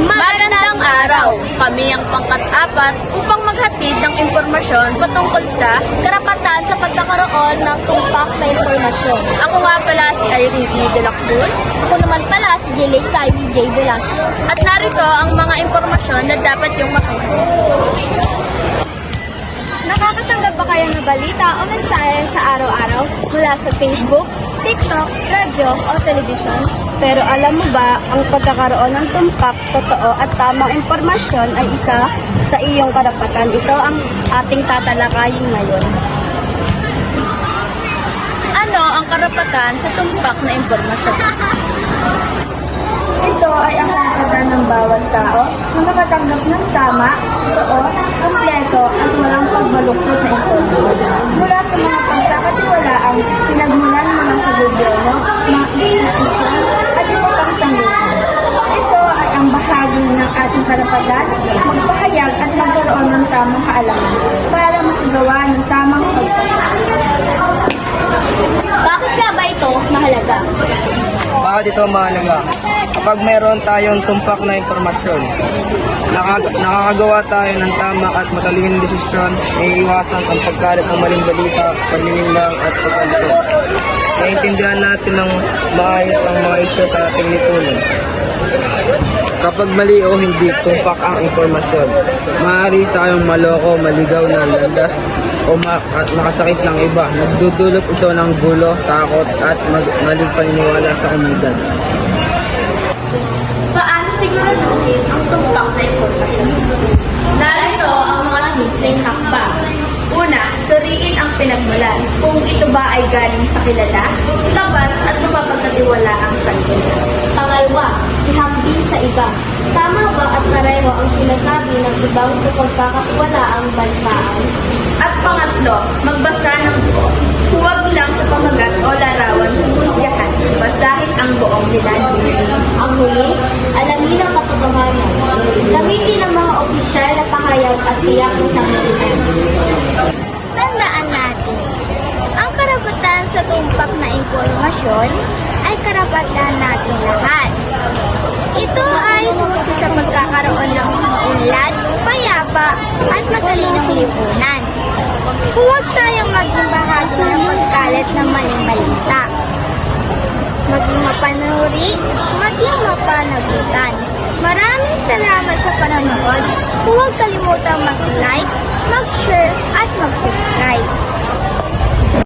Magandang araw! Kami ang pangkat-4 upang maghatid ng impormasyon patungkol sa karapatan sa pagkakaroon ng tumpak na impormasyon. ako nga pala si Irene E. de la Cruz Ako naman pala si Jilay Kylie J. Velasco. at narito ang mga impormasyon na dapat yung makita. Nakakatanggap ba kayo ng balita o mensahe sa araw-araw mula sa Facebook, TikTok, radyo o telebisyon? Pero alam mo ba, ang pagkakaroon ng tumpak, totoo at tamang impormasyon ay isa sa iyong karapatan. Ito ang ating tatalakayin ngayon. Ano ang karapatan sa tumpak na impormasyon? Ito ay ang karapatan ng bawat tao na makatanggap ng tama, totoo, kumpleto at walang pagbaluktot na impormasyon. Mula sa mga pagkakatiwalaang pinagmulan mula sa gobyerno, mga institusyon at iba pang sanggunian. Ito ay ang bahagi ng ating karapatan, magpahayag at magkaroon ng tamang kaalaman para makagawa ng tamang pagpapalagay. Bakit nga ba ito mahalaga? Bakit ito mahalaga? Kapag mayroon tayong tumpak na impormasyon, nakakagawa tayo ng tama at matalinong desisyon, may iwasan ang pagkalat ng maling balita, paninilang at pagkalito. Naiintindihan natin ng maayos ang mga isyu sa ating lipunan. Kapag mali o hindi tumpak ang impormasyon, maaari tayong maloko, maligaw na landas o makasakit ng iba. Nagdudulot ito ng gulo, takot at maling paniniwala sa komunidad. Paano siguraduhin ang tumpak na impormasyon? Narito ang mga simpleng hakbang. Una, suriin ang pinagmulan. Kung ito ba ay galing sa kilala, tapat at mapapagkatiwala ang sanggunian. Pangalawa, ihambing sa iba. Tama ba at pareho ang sinasabi ng ibang pagkakatiwala ang balitaan? At pangatlo, magbasa ng buo. Huwag lang sa pamagat o larawan kung husgahan. Basahin ang buong binanggit. Ang huli, alamin ang katotohanan. Gamitin ang mga opisyal na pahayag at tiyak ng sanggunian. Tandaan natin, ang karapatan sa tumpak na impormasyon ay karapatan nating lahat. Ito ay susi sa pagkakaroon ng maunlad, payapa at matalinong lipunan. Huwag tayong maging bahagi ng pagkalat ng maling balita. Maging mapanuri, maging mapanagutan. Maraming salamat sa panonood. Huwag kalimutang mag-like, mag-share at mag-subscribe.